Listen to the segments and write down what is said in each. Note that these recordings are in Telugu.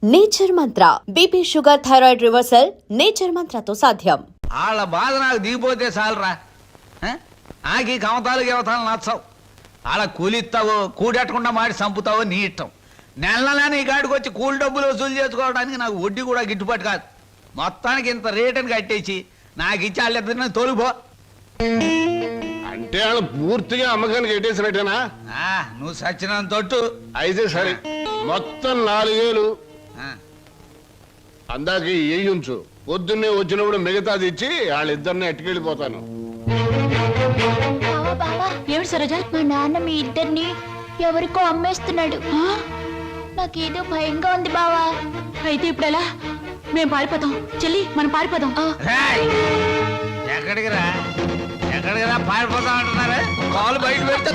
Nature Mantra BP sugar thyroid reversal nature మంత్రతో సాధ్యం. వాళ్ళ బాధ నాకు దిగిపోతే చాలరా. ఆకి కమతాలు గవతాలు నచ్చవు. వాళ్ళ కూలిస్తావో కూడెట్టకుండా మాడి చంపుతావో నీ ఇష్టం. నెలనే నీ కాడికి వచ్చి కూలి డబ్బులు వసూలు చేసుకోవడానికి నాకు వడ్డీ కూడా గిట్టుబాటు కాదు. మొత్తానికి ఇంత రేటుని కట్టేసి నాకు ఇచ్చి వాళ్ళిద్దరిని తోలిపో. అంటే వాళ్ళు పూర్తిగా అమ్మకానికి ఎట్టేసినట్టేనా? నువ్వు సచ్చినంత తొట్టు. అయితే సరే, మొత్తం 4000 అందాక ఉంచు. పొద్దున్నే వచ్చినప్పుడు మిగతాది ఇచ్చి వాళ్ళిద్దరిని ఎట్టుకెళ్ళిపోతాను. ఏమిటి సరోజ, మా నాన్న మీ ఇద్దరిని ఎవరికో అమ్మేస్తున్నాడు. నాకేదో భయంగా ఉంది బావా. అయితే ఇప్పుడు ఎలా? మేము పారిపోతాం చెల్లి, మనం పారిపోదాం. ఎక్కడికి రా పారిపోతాం అంటున్నారా? కాలు బయట పెడితే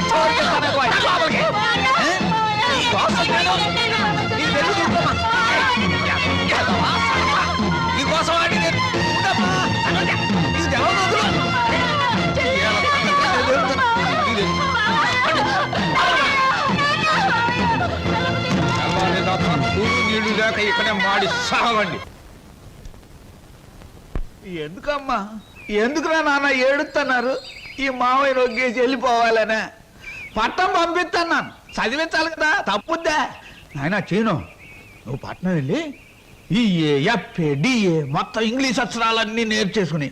నీళ్లు లేక ఇక్కడే మాడి సాగండి. ఎందుకమ్మా, ఎందుకురా నాన్న ఏడుస్తున్నారు? ఈ మావయ్య నొగ్గేసి వెళ్ళిపోవాలనే పట్టణం పంపిస్తున్నాను. చదివించాలి కదా, తప్పుద్దా నాయన? చీను, నువ్వు పట్నం వెళ్ళి ఈ ఎఫ్ఏ డిఏ మొత్తం ఇంగ్లీష్ అక్షరాలన్నీ నేర్చేసుకుని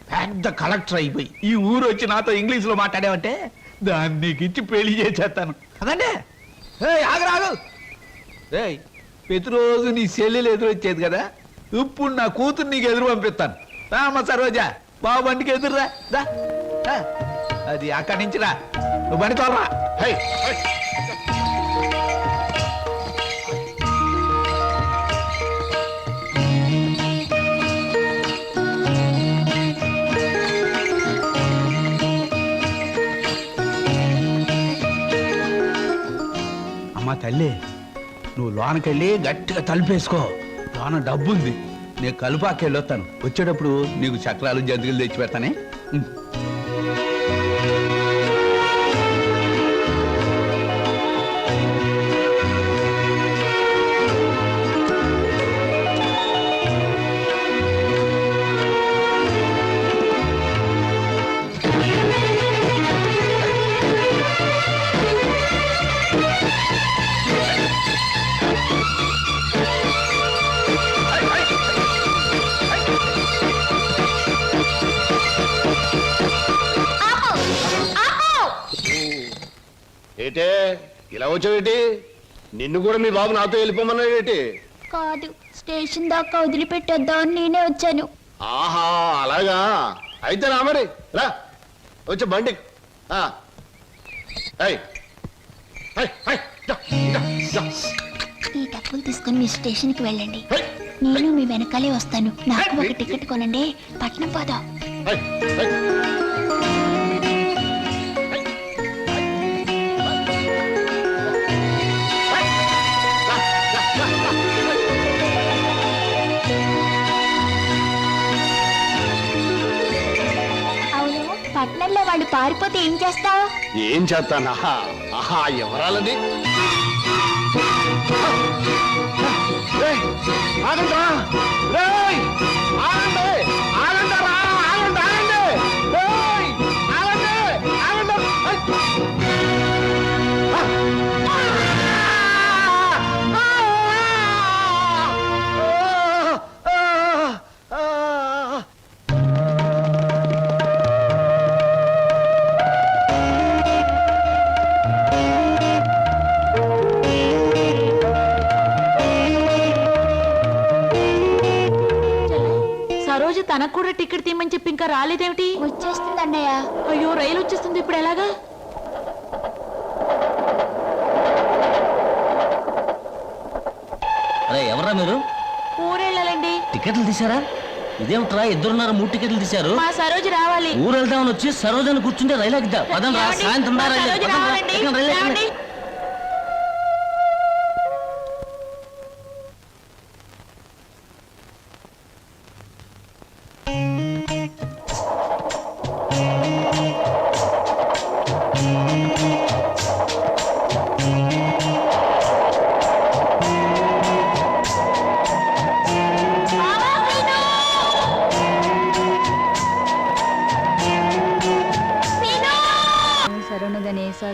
పెద్ద కలెక్టర్ అయిపోయి ఈ ఊరు వచ్చి నాతో ఇంగ్లీష్లో మాట్లాడావంటే దాన్ని నీకు ఇచ్చి పెళ్లి చేసేస్తాను. అదంటే ఆగరాగు. ప్రతిరోజు నీ చెల్లెలు ఎదురు వచ్చేది కదా, ఇప్పుడు నా కూతురు నీకు ఎదురు పంపిస్తాను. రామ్మ సరోజా, బాబు బండికి ఎదురురా. అది అక్కడి నుంచి రా, నువ్వు బండి తోలరా. అమ్మా తల్లి, నువ్వు లోనకెళ్ళి గట్టిగా తలుపేసుకో. లోన డబ్బుంది. నేను కలుపాకెళ్ళి వస్తాను. వచ్చేటప్పుడు నీకు చక్రాలు జంతికలు తెచ్చి పెడతానే. ఏటే ఇలా వచ్చావేటి? నిన్ను కూడా మీ బాబు నాతో వెళ్ళిపోమన్నాడేటి? కాదు, స్టేషన్ దాకా వదిలిపెట్టొద్దామని నేనే వచ్చాను. ఆహా, అలాగా? అయితే రా మరి, రా వచ్చే బండి. ఈ డబ్బులు తీసుకుని మీ స్టేషన్కి వెళ్ళండి. నేను మీ వెనకాలే వస్తాను. నాకు ఒక టికెట్ కొనండి, పట్నం పోదాం. పట్నంలో వాళ్ళు పారిపోతే ఏం చేస్తావు? ఏం చేస్తానా? ఆహా, ఎవరాలది? సరోజ తనకు కూడా టికెట్ తీయమని చెప్పి ఇంకా రాలేదేమిటి? వచ్చేస్తుంది అన్నయ్య. అయ్యో, రైలు వచ్చేస్తుంది. ఇప్పుడు ఎలాగా? అరే ఎవరా మీరు? ఊరెళ్ళాలండి. టికెట్లు తీసారా? ఇదేమిట్రా, ఇద్దరున్నారు 3 టికెట్లు తీశారు. మా సరోజ రావాలి. ఊరు వెళ్దామని వచ్చి సరోజని కూర్చుంటే రైలు ఎక్కిద్దా? పదండి రా, సాయంత్రం రైలు.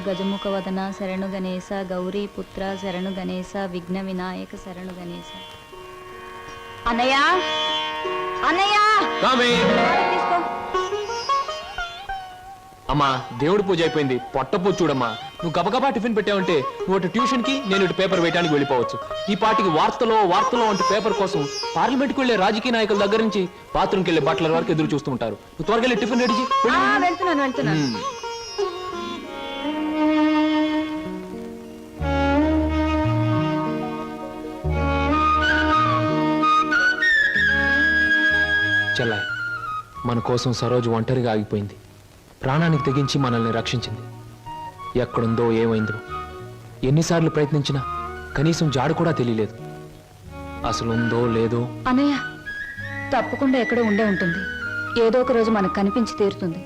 గజముఖ వదన శరణు గణేశ గౌరీ పుత్ర శరణు గణేశ విఘ్న వినాయక శరణు గణేశ. అన్నయ్య అన్నయ్య తీసుకో. అమ్మా దేవుడి పూజ అయిపోయింది, పొట్ట పూజ చూడమ్మా. నువ్వు గబగబా టిఫిన్ పెట్టావంటే నువ్వు అటు ట్యూషన్ కి, నేను ఇటు పేపర్ వేయడానికి వెళ్ళిపోవచ్చు. ఈ పాటికి వార్తలో అంటే పేపర్ కోసం పార్లమెంట్కి వెళ్లే రాజకీయ నాయకుల దగ్గర నుంచి బాత్రూమ్కి వెళ్లే బట్టల వరకు ఎదురు చూస్తూ ఉంటారు. నువ్వు త్వరగా వెళ్ళి టిఫిన్ రెడీ చేయి. వెళ్తున్నాను. చెల్లాయి, మన కోసం సరోజు ఒంటరిగా ఆగిపోయింది. ప్రాణానికి తెగించి మనల్ని రక్షించింది. ఎక్కడుందో ఏమైందో ఎన్నిసార్లు ప్రయత్నించినా కనీసం జాడు కూడా తెలియలేదు. అసలు ఉందో లేదో. అన్నయ్య తప్పకుండా ఎక్కడో ఉండే ఉంటుంది. ఏదో ఒక రోజు మనకు కనిపించి తీరుతుంది.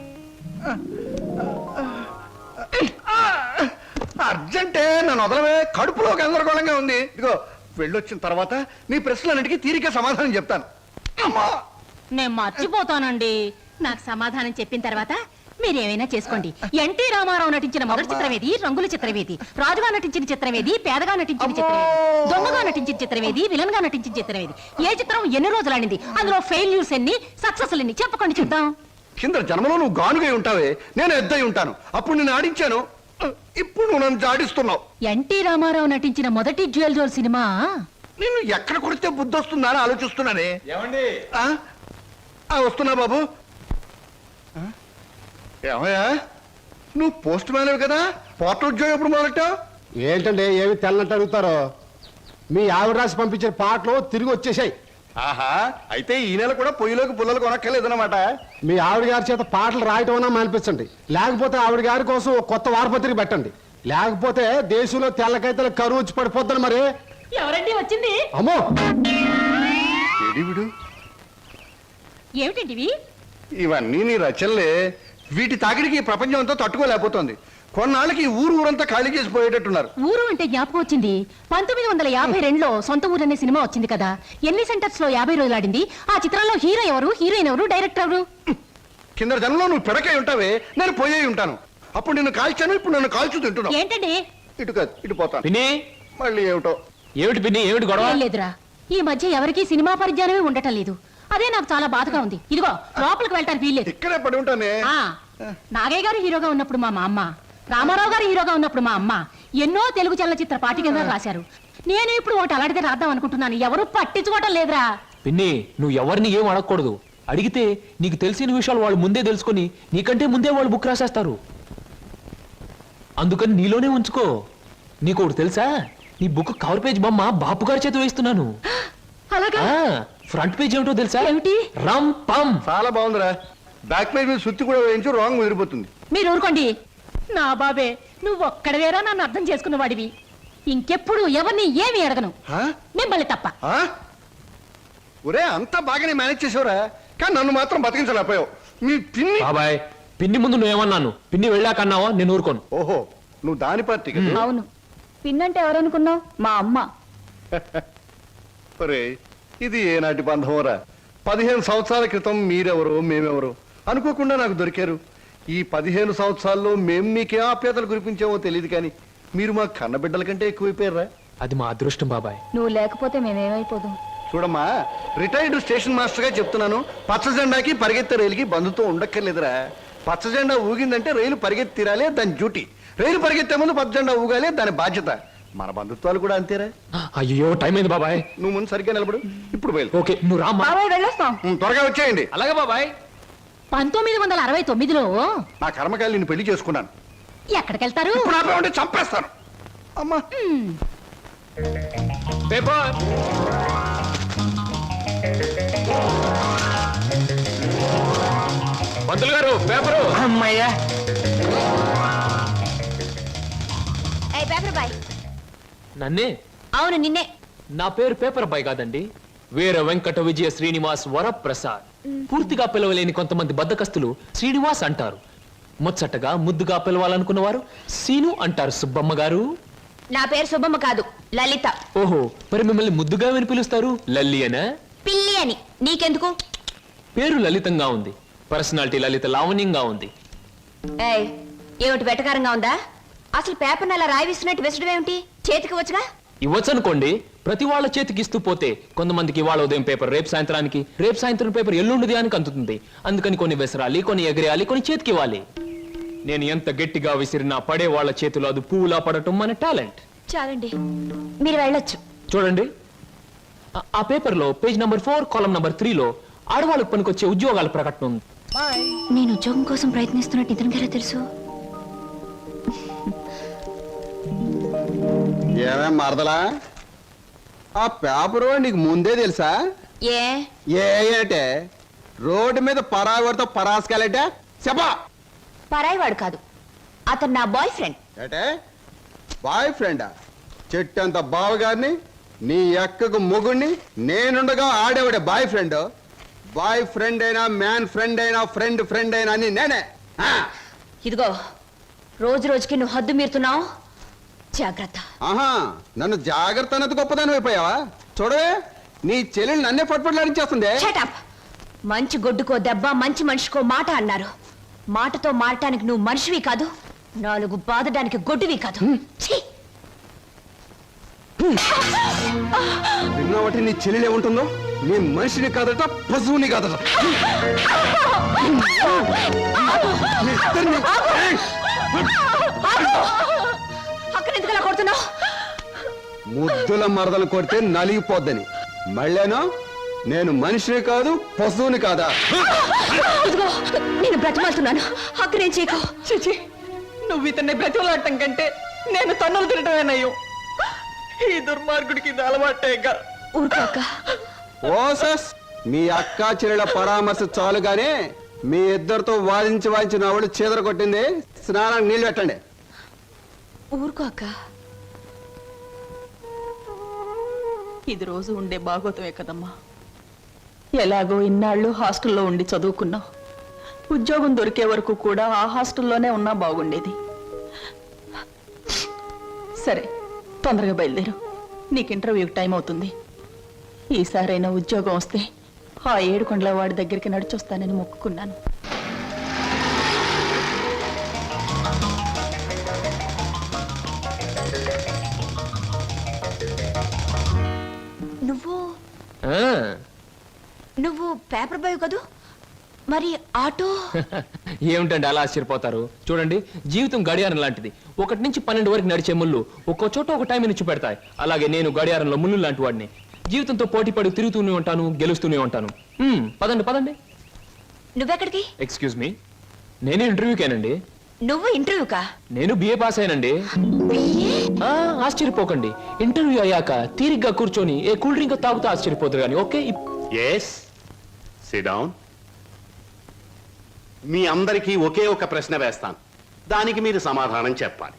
అర్జెంటే నన్ను వదలవే, కడుపులో గందరగోళంగా ఉంది. ఇదిగో వెళ్ళొచ్చిన తర్వాత నీ ప్రశ్నలన్నిటికీ తీరిక సమాధానం చెప్తాను. అమ్మా నేను మర్చిపోతానండి. నాకు సమాధానం చెప్పిన తర్వాత మీరేమైనా చేసుకోండి. ఎన్టీ రామారావు నటించిన మొదటి చిత్రమేది, రంగుల చిత్రమేది, రాజుగా నటించిన చిత్రమేది, పేదగా నటించిన చిత్రమేది, దొంగగా నటించిన చిత్రమేది, విలన్ గా నటించిన చిత్రమేది, ఏ చిత్రం ఎన్ని రోజులు ఆడింది, అందులో ఫెయిల్యూర్స్ ఎన్ని, సక్సెస్ ఎన్ని చెప్పకండి చూద్దాం. కింద జన్మలో నువ్వు గానుగై ఉంటావే, నేను ఎద్దై ఉంటాను. అప్పుడు నేను ఆడించాను, ఇప్పుడు నువ్వు నన్ను జాడిస్తున్నావు. ఎన్టీ రామారావు నటించిన మొదటి జ్యువెల్ జోల్ సినిమా నిన్ను ఎక్కడ కొడితే బుద్ధి వస్తుందా అని ఆలోచిస్తున్నానే. వస్తున్నా బాబు. ఏమయ్యా, నువ్వు పోస్ట్ మ్యాన్ కదా, పోర్టల్ ఉద్యోగం ఎప్పుడు మొదలెట్టావు? ఏంటండి ఏమి తెల్లంటే అడుగుతారో? మీ ఆవిడ రాసి పంపించిన పాటలు తిరిగి వచ్చేసాయి. ఆహా, అయితే ఈ నెల కూడా పొయ్యిలోకి పుల్లలు కొనక్కర్లేదన్నమాట. మీ ఆవిడ గారి చేత పాటలు రాయటం అన్నా మానిపించండి, లేకపోతే ఆవిడ గారి కోసం ఒక కొత్త వారపత్రిక పెట్టండి. లేకపోతే దేశంలో తెల్లకైతే కరువు వచ్చి పడిపోద్దని. మరి ఎవరండి వచ్చింది? అమ్మో, విడు ఏమిటండి ఇవన్నీ నీ రచనలే. వీటి తాకిడికి ఈ ప్రపంచం అంతా తట్టుకోలేకపోతుంది. కొన్నాళ్ళకి ఊరంతా ఖాళీ చేసి పోయేటట్టున్నారు. ఊరు అంటే జ్ఞాపకం వచ్చింది. 1952లో సొంత ఊరు అనే సినిమా వచ్చింది కదా. ఎన్ని సెంటర్స్ లో 50 రోజులు ఆడింది. ఆ చిత్రంలో హీరో ఎవరు, హీరోయిన్ ఎవరు, డైరెక్టర్ ఎవరు? కింద జనంలో నువ్వు పిడకై ఉంటావే, నేను పోయే ఉంటాను. అప్పుడు నిన్ను కాల్చాను, ఇప్పుడు నన్ను కాల్చు తింటున్నావు. ఏంటండి? ఇటు కాదు, ఇటు పోతాను. పిన్ని, మళ్ళీ ఏమిటో. ఏమిటి పిన్ని, ఏమిటి గొడవ? ఏం లేదురా, ఈ మధ్య ఎవరికీ సినిమా పరిజ్ఞానమే ఉండటం లేదు. అదే నాకు చాలా బాధగా ఉంది. ఇదిగో లోపలికి వెళ్ళటానికి వీల్లేదు. ఇక్కడే పడి ఉంటానే. నాగయ్య గారు హీరోగా ఉన్నప్పుడు మా అమ్మ, రామారావు గారు హీరోగా ఉన్నప్పుడు మా అమ్మ ఎన్నో తెలుగు చలనచిత్ర పాఠ్యగ్రంథాలు రాశారు. నేను ఇప్పుడు ఒకటి అలాంటిదే రాద్దాం అనుకుంటున్నాను. ఎవరు పట్టించుకోవటం లేదురా. పిన్ని, నువ్వు ఎవరిని ఏం అడగకూడదు. అడిగితే నీకు తెలిసిన విషయాలు వాళ్ళు ముందే తెలుసుకొని నీకంటే ముందే వాళ్ళు బుక్ రాసేస్తారు. అందుకని నీలోనే ఉంచుకో. నీకు ఒకటి తెలుసా, నీ బుక్ కవర్ పేజ్ బొమ్మ బాపు గారి చేత వేస్తున్నాను. అలాగా? ఫ్రంట్ పేజ్ ఏమిటో తెలుసా? ఏమిటి? రమ్ పమ్. చాలా బాగుందిరా. బ్యాక్ పేజ్ మీద సుత్తి కూడా వేయించు, రాంగ్ ముదిరిపోతుంది. మీరు ఊరుకోండి. నా బాబే, నువ్వు ఒక్కడవేరా నన్ను అర్థం చేసుకున్న వాడివి. ఇంకెప్పుడు ఎవరిని ఏమి అడగను, మిమ్మల్ని తప్ప. ఒరే, అంతా బాగానే మేనేజ్ చేసావురా, కానీ నన్ను మాత్రం బతికించలేకపోయావు. మీ పిన్ని. బాబాయ్, పిన్ని ముందు నువ్వేమన్నాను, పిన్ని వెళ్ళాకన్నావా నేను ఊరుకోను. ఓహో, నువ్వు దాని పార్టీ కదా. అవును, పిన్నంటే ఎవరనుకున్నావు? మా అమ్మ. ఒరే, ఇది ఏనాటి బంధంరా. 15 సంవత్సరాల క్రితం మీరెవరో మేమెవరో అనుకోకుండా నాకు దొరికారు. ఈ 15 సంవత్సరాల్లో మేము మీకే ఆప్యాతలు కురిపించామో తెలియదు, కానీ మీరు మా కన్నబిడ్డల కంటే ఎక్కువైపోయారా. అది మా అదృష్టం బాబాయ్. నువ్వు లేకపోతే మేమేమైపోదు. చూడమ్మా, రిటైర్డ్ స్టేషన్ మాస్టర్ గా చెప్తున్నాను, పచ్చ జెండాకి పరిగెత్తే రైలుకి బంధుత్వం ఉండక్కర్లేదురా. పచ్చ జెండా ఊగిందంటే రైలు పరిగెత్తి తీరాలే దాని డ్యూటీ. రైలు పరిగెత్తే ముందు పచ్చ జెండా ఊగాలే దాని బాధ్యత. మన బంధుత్వాలు కూడా అంతేరా. అయ్యో, టైం అయింది బాబాయ్. నువ్వు ముందు సరిగ్గా నిలబడు, ఇప్పుడు బయలు. ఓకే, నువ్వు రామ్మా. వెళ్ళొస్తాం. త్వరగా వచ్చేయండి. అలాగే బాబాయ్. 1969లో నా కర్మకాయలు నిన్ను పెళ్లి చేసుకున్నాను. ఎక్కడికెళ్తారు? ఇప్పుడు ఆపే ఉంటే చంపేస్తాను. అమ్మా, పేపర్. పంతులు గారు, పేపరు. అమ్మయ్యా, నన్నే? అవును, నిన్నే. నా పేరు పేపర్ అబ్బాయి కాదండి, వీర వెంకట విజయ శ్రీనివాస్ వరప్రసాద్. పూర్తిగా పిలవలేని కొంతమంది బద్దకస్తులు శ్రీనివాస్ అంటారు. ముచ్చటగా ముద్దుగా పిలవాలనుకున్న వారు సీను అంటారు. సుబ్బమ్మ గారు. నా పేరు సుబ్బమ్మ కాదు, లలిత. ఓహో, మరి మిమ్మల్ని ముద్దుగా విని పిలుస్తారు లల్లి అనా? పిల్లి అని. నీకెందుకు? పేరు లలితంగా ఉంది, పర్సనాలిటీ లలిత లావణ్యంగా ఉంది. ఏమిటి వెటకారంగా ఉందా? అసలు పేపర్ అలా రాయిస్తున్నట్టు విసడం ఏమిటి? చేతికి వచ్చుగా. ఇవ్వచ్చు అనుకోండి, ప్రతి వాళ్ళ చేతికి ఇస్తూ పోతే కొంతమందికి ఇవాళ ఉదయం పేపర్ రేపు సాయంత్రానికి, రేపు సాయంత్రం పేపర్ ఎల్లుండి దానికి అందుతుంది. అందుకని కొన్ని విసరాలి, కొన్ని ఎగరేయాలి, కొన్ని చేతికి ఇవ్వాలి. నేను ఎంత గట్టిగా విసిరినా పడే వాళ్ళ చేతిలో అది పువ్వులా పడటం మన టాలెంట్. చాలండి, మీరు వెళ్ళొచ్చు. చూడండి, ఆ పేపర్లో పేజ్ నంబర్ 4 కాలం నంబర్ 3లో ఆడవాళ్ళకు పనికొచ్చే ఉద్యోగాల ప్రకటన ఉంది. నేను ఉద్యోగం కోసం ప్రయత్నిస్తున్నట్టు ఇతనికి ఎలా తెలుసు? ఏమేం మరదలా, ఆ పేపరు నీకు ముందే తెలుసా? ఏ ఏంటే రోడ్డు మీద పరాగడితో పరాసుకెళ్ళటే చెప్పా. పరాయివాడు కాదు, అతను నా బాయ్ ఫ్రెండ్. ఏటే బాయ్ ఫ్రెండా? చెట్టంత బావగారిని, నీ ఎక్కకు మొగుణ్ణి, నేనుండగా ఆడేవాడే బాయ్ ఫ్రెండ్. బాయ్ ఫ్రెండ్ అయినా, మ్యాన్ ఫ్రెండ్ అయినా, ఫ్రెండ్ ఫ్రెండ్ అయినా అని నేనే. ఇదిగో, రోజు రోజుకి నువ్వు హద్దు మీరుతున్నావు, జాగ్రత్త. ఆహా, నన్ను జాగ్రత్త అన్నది గొప్పదాని అయిపోయావా? చూడవే, నీ చెల్లెలు నన్నే పట్టుపట్లాడించేస్తుంది. Shut up. మంచి గొడ్డుకో దెబ్బ, మంచి మనిషికో మాట అన్నారు. మాటతో మారటానికి నువ్వు మనిషివి కాదు, 4 బాదడానికి గొడ్డువి కాదు. ఛీ! విన్నావటి నీ చెల్లెలు ఏముంటుందో? నీ మనిషిని కాదట, పశువుని కాదట. మీ ఇద్దరిని- అక్కడ ఎందుకలా కొడుతున్నావు? ముద్దుల మరదలు కొడితే నలిగిపోద్దని. మళ్ళేనో నేను మనిషిని కాదు, పశువుని కాదా? ఇదిగో, నేను బ్రతిమాలుతున్నాను, అక్కడేం చేయకు. చిచి, నువ్వు ఇతన్ని బ్రతిమలాడటం కంటే నేను తన్నులు తినటమేనయ్యో. ఈ దుర్మార్గుడికి ఇది అలవాటేగా. ఊరుకో అక్క. ఓసస్, మీ అక్కా చెల్లెల పరామర్శ చాలుగానే మీ ఇద్దరితో వాదించి నా ఒళ్ళు చీదర కొట్టింది. స్నానానికి నీళ్ళు పెట్టండి. ఊరుకో అక్క. ఇది రోజు ఉండే బాగోతమే కదమ్మా. ఎలాగో ఇన్నాళ్ళు హాస్టల్లో ఉండి చదువుకున్నావు. ఉద్యోగం దొరికే వరకు కూడా ఆ హాస్టల్లోనే ఉన్నా బాగుండేది. సరే, తొందరగా బయలుదేరు, నీకు ఇంటర్వ్యూకి టైం అవుతుంది. ఈసారైనా ఉద్యోగం వస్తే ఆ 7 కొండల వాడి దగ్గరికి నడిచొస్తానని మొక్కుకున్నాను. నువ్వు పేపర్ బాయ్ కదూ, మరి ఆటో? ఏమిటండి అలా ఆశ్చర్యపోతారు? చూడండి, జీవితం గడియారం లాంటిది. 1 నుంచి 12 వరకు నడిచే ముళ్ళు ఒక్కో చోట ఒక టైం నుంచి పెడతాయి. అలాగే నేను గడియారంలో ముళ్ళు లాంటి వాడిని. జీవితంతో పోటీ పడి తిరుగుతూనే ఉంటాను, గెలుస్తూనే ఉంటాను. పదండి పదండి. నువ్వెక్కడికి? ఎక్స్క్యూజ్ మీ, నేను ఇంటర్వ్యూకేనండి. నువ్వు ఇంటర్వ్యూకా? నేను బిఏ పాస్ అయినండి. ఆశ్చర్యపోకండి, ఇంటర్వ్యూ అయ్యాక తీరిగ్గా కూర్చొని ఏ కూల్ డ్రింక్ తాగుతూ ఆశ్చర్యపోతారు కానీ. Okay, yes, sit down. మీ అందరికీ ఒకే ఒక ప్రశ్న వేస్తాను, దానికి మీరు సమాధానం చెప్పాలి.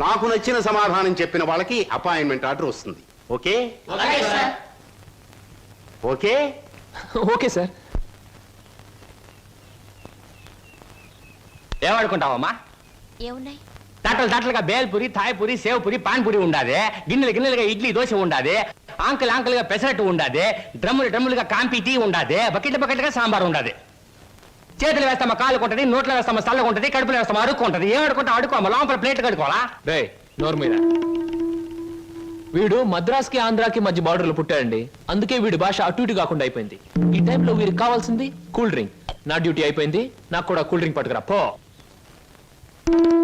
నాకు నచ్చిన సమాధానం చెప్పిన వాళ్ళకి అపాయింట్మెంట్ ఆర్డర్ వస్తుంది. ఓకే? Okay okay sir. ఏమనుకుంటావమ్మా? ఏమున్నాయి? తట్టలుగా బేల్పూరి, థాయ్పూరి, సేవ్పూరి, పాన్పూరి ఉండాది. గిన్నెలుగా ఇడ్లీ దోశ ఉండాది. ఆంకలుగా పెసరట్టు ఉండాది. డ్రమ్ములుగా కాంపి టీ ఉండాది. బకెట్లుగా సాంబార్ ఉండాది. చేతులు వేస్తామా కాలు కొంటది, నోట్లో వేస్తామా చల్లగా ఉంటది, కడుపులో వేస్తామా అడుక్కుంటది. ఏం అడుకుంటా అడుకోమా, లోపల ప్లేట్ కడుకోవాలా? రే నోరు మీద. వీడు మద్రాస్కి ఆంధ్రాకి మధ్య బార్డర్లో పుట్టాడండి. అందుకే వీడి భాష అటు ఇటు కాకుండా అయిపోయింది. ఈ టైంలో వీరికి కావాల్సింది కూల్ డ్రింక్. నా డ్యూటీ అయిపోయింది, నాకు కూడా కూల్ డ్రింక్ పట్టుకురా పో.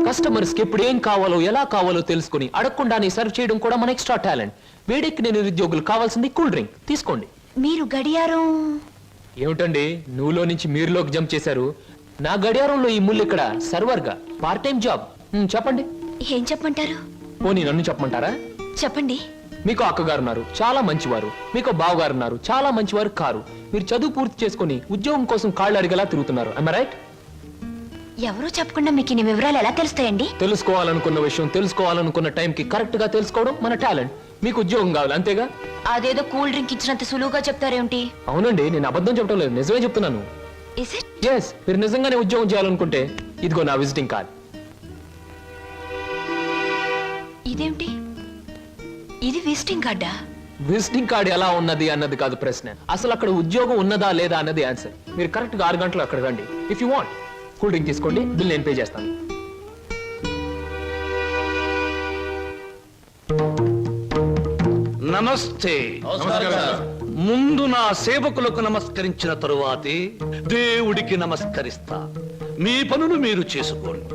కస్టమర్స్ కి ఎప్పుడు ఏం కావాలో ఎలా కావాలో తెలుసుకుని అడగకుండానే సర్వ్ చేయడం కూడా మన ఎక్స్ట్రా టాలెంట్. వేడెక్కి నేను నిరుద్యోగులు కావాల్సింది కూల్ డ్రింక్. తీసుకోండి. మీరు గడియారం? ఏమిటండి నువ్వులో నుంచి మీరులోకి జంప్ చేశారు? నా గడియారంలో ఈ ముళ్ళు ఇక్కడ సర్వర్ గా పార్ట్ టైం జాబ్. చెప్పండి. ఏం చెప్పమంటారు? పోనీ నన్ను చెప్పమంటారా? చెప్పండి. మీకు అక్కగారు ఉన్నారు, చాలా మంచివారు. మీకు బావగారు ఉన్నారు, చాలా మంచివారు కారు. మీరు చదువు పూర్తి చేసుకుని ఉద్యోగం కోసం కాళ్ళు అడిగేలా తిరుగుతున్నారు. am I right? ఎవరో చెప్పకుండా మీకు ఇన్ని వివరాలు ఎలా తెలుస్తాయండి? తెలుసుకోవాలనుకున్న విషయం తెలుసుకోవాలనుకున్న టైంకి కరెక్ట్ గా తెలుసుకోవడం మన టాలెంట్. మీకు ఉద్యోగం కావాలి అంతేగా? అదేదో కూల్ డ్రింక్ ఇచ్చినంత సులువుగా చెప్తారేమిటి? అవునండి, నేను అబద్ధం చెప్పడం లేదు, నిజమే చెప్తున్నాను. Is it? ఎస్, మీరు నిజంగానే ఉద్యోగం చేయాలనుకుంటే ఇదిగో నా విజిటింగ్ కార్డ్. ఇదేమిటి? ఇది విజిటింగ్ కార్డా? విజిటింగ్ కార్డ్ ఎలా ఉన్నది అన్నది కాదు ప్రశ్న, అసలు అక్కడ ఉద్యోగం ఉన్నదా లేదా అన్నది ఆన్సర్. మీరు కరెక్ట్ గా 6 గంటలు అక్కడ రండి. If you want cool drink తీసుకోండి, బిల్ నేను పే చేస్తాను. నమస్తే. ముందు నా సేవకులకు నమస్కరించిన తరువాతే దేవుడికి నమస్కరిస్తా. మీ పనులు మీరు చేసుకోండి.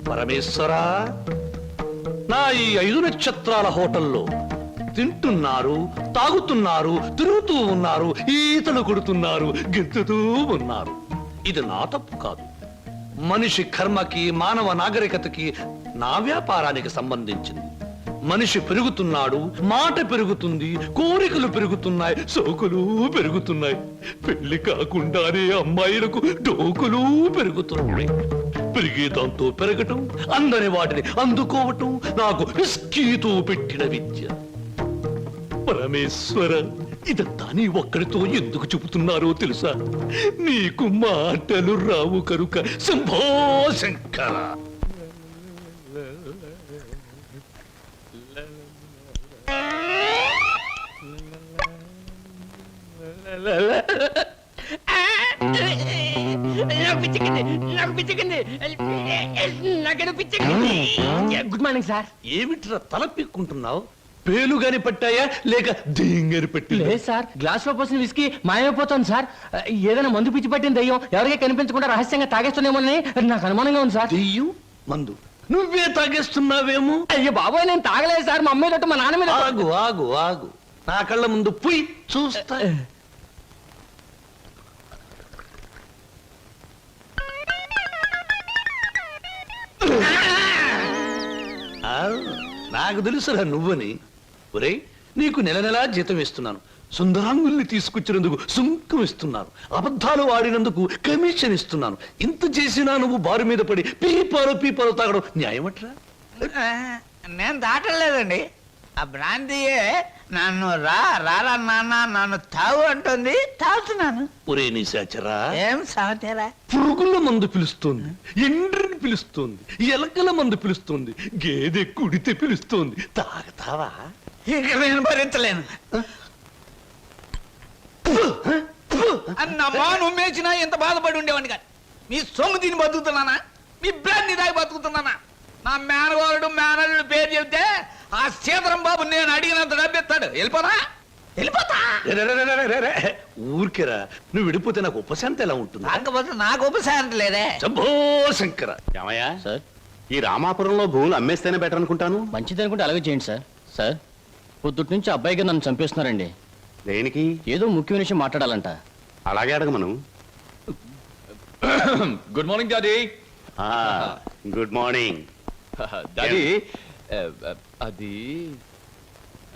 పరమేశ్వరా, నా ఈ 5 నక్షత్రాల హోటల్లో తింటున్నారు, తాగుతున్నారు, తిరుగుతూ ఉన్నారు, ఈతలు కొడుతున్నారు, గెంతుతూ ఉన్నారు. ఇది నా తప్పు కాదు. మనిషి కర్మకి, మానవ నాగరికతకి, నా వ్యాపారానికి సంబంధించింది. మనిషి పెరుగుతున్నాడు, మాట పెరుగుతుంది, కోరికలు పెరుగుతున్నాయి, సోకులు పెరుగుతున్నాయి. పెళ్లి కాకుండానే అమ్మాయిలకు డోకులు పెరుగుతున్నాయి. పెరిగే దాంతో పెరగటం, అందని వాటిని అందుకోవటం నాకు విస్కీతో పెట్టిన విద్య. పరమేశ్వర, ఇదంతా నీ ఒక్కడితో ఎందుకు చెబుతున్నారో తెలుసా? నీకు మాటలు రావు కనుక. Shambho Shankara. Good morning sir. ఏమిట్రా తల పిక్కుంటున్నావు? పేలుగాని పట్టాయా లేక దేంగని పట్టి? లేదు సార్, గ్లాస్ లో పోసిన విస్కీ మాయమైపోతుంది సార్. ఏదైనా మందు పిచ్చి పట్టిన దయ్యం ఎవరికీ కనిపించకుండా రహస్యంగా తాగేస్తున్నామోనని నాకు అనుమానంగా ఉంది సార్. దెయ్యం మందు నువ్వే తాగేస్తున్నావేమో? అయ్యో బాబోయ్, నేను తాగలేదు సార్. మా అమ్మాయి మా నాన్న మీద. ఆగు ఆగు ఆగు, నా కళ్ళ ముందు పుయ్ చూస్తా. ఆ, నాకు తెలుసురా నువ్వని. ఒరేయ్, నీకు నెల నెలా జీతం ఇస్తున్నాను. సుందరాంగుల్ని తీసుకొచ్చినందుకు సుంకం ఇస్తున్నాను. అబద్ధాలు ఆడినందుకు కమిషన్ ఇస్తున్నాను. ఇంత చేసినా నువ్వు బారు మీద పడి పీపాలు తాగడం న్యాయమట్రా? నేను దాటలేదండి. ఆ బ్రాంతియే నన్ను రారా నాన్న నన్ను తాగు అంటుంది, తాగుతున్నాను. ఒరే నిశాచరా, ఏం సాగుతారా? పురుగుల మందు పిలుస్తోంది, ఎండ్రిని పిలుస్తోంది, ఎలకల మందు పిలుస్తోంది, గేదె కుడితే పిలుస్తోంది. తాగతావా? ఇక నేను భరించలేను. అన్న మాను మేచినా ఎంత బాధపడి ఉండేవాడిని కాదు. మీ సొమ్ము తిని బతుకుతున్నానా? మీ బ్రాంతి తాగి బతుకుతున్నానా? నా మేనగోరుడు మేనల్లుడు పేరు చెబితే ఆ సీతరం బాబు నేను అడిగినంత డబ్బిస్తాడు. వెళ్ళిపోతా. ఊరికేరా, నువ్వు విడిపోతే నాకు ఉపశాంతి ఎలా ఉంటుంది? కాకపోతే నాకు ఉపశాంతి లేదే. శంభో శంకర. ఏమయ్యా సార్, ఈ రామాపురంలో భూములు అమ్మేస్తేనే బెటర్ అనుకుంటాను. మంచిది అనుకుంటే అలాగే చేయండి సార్. సార్, పొద్దుటి నుంచి అబ్బాయిగా నన్ను చంపేస్తున్నారండి. దేనికి? ఏదో ముఖ్యమైన విషయం మాట్లాడాలంట. అలాగే అడగమను. Good morning daddy. Good morning daddy, అది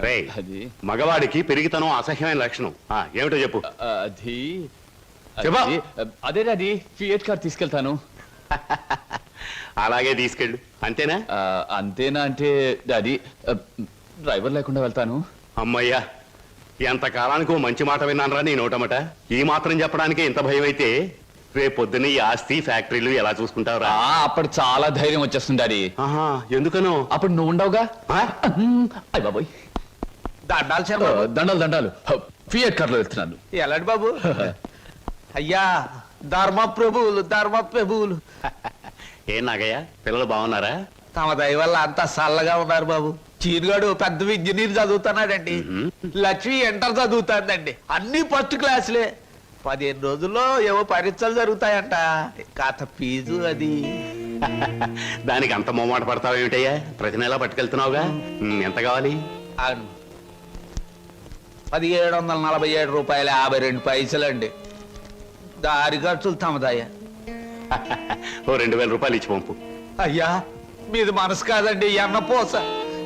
రే. అది మగవాడికి పెరిగితనం అసహ్యమైన లక్షణం. ఏమిటో చెప్పు. అది చెప్పా. అదే డాడీ, ఫియట్ కార్ తీసుకెళ్తాను. అలాగే తీసుకెళ్ళు. అంతేనా? అంతేనా అంటే డాడీ, డ్రైవర్ లేకుండా వెళ్తాను. అమ్మయ్యా, ఎంత కాలానికి ఓ మంచి మాట విన్నానరా నీ నోటమట. ఈ మాత్రం చెప్పడానికి ఇంత భయం అయితే రేపు పొద్దున్న ఈ ఆస్తి ఫ్యాక్టరీలు ఎలా చూసుకుంటావురా? అప్పుడు చాలా ధైర్యం వచ్చేస్తుంది డాడీ. ఎందుకనో? అప్పుడు నువ్వు ఉండవుగా. అయ్య బాబోయ్, దండాలు దండాలు. ఫియట్ కార్లో వెళ్తున్నాను. ఎలాంటి బాబు? అయ్యా, ధర్మ ప్రభువులు. ఏం నాగయ్య, పిల్లలు బాగున్నారా? తమ దయ వల్ల అంతా చల్లగా ఉన్నారు బాబు. చీరుగాడు పెద్ద ఇంజనీర్ చదువుతున్నాడండి. లక్ష్మి ఇంటర్ చదువుతాందండి. అన్ని ఫస్ట్ క్లాసులే. 15 రోజుల్లో ఏవో పరీక్షలు జరుగుతాయంట. కాత ఫీజు అది. దానికి అంత మొమ్మాట పడతావు ఏమిటయ్యా? ప్రతి నెలా పట్టుకెళ్తున్నావుగా. ఎంత కావాలి? 1747 రూపాయలు 52 పైసలండి. దారి ఖర్చులు తమదయ్యా. ఓ 2000 రూపాయలు ఇచ్చి పంపు. అయ్యా, మీది మనసు కాదండి, ఎన్నపోస.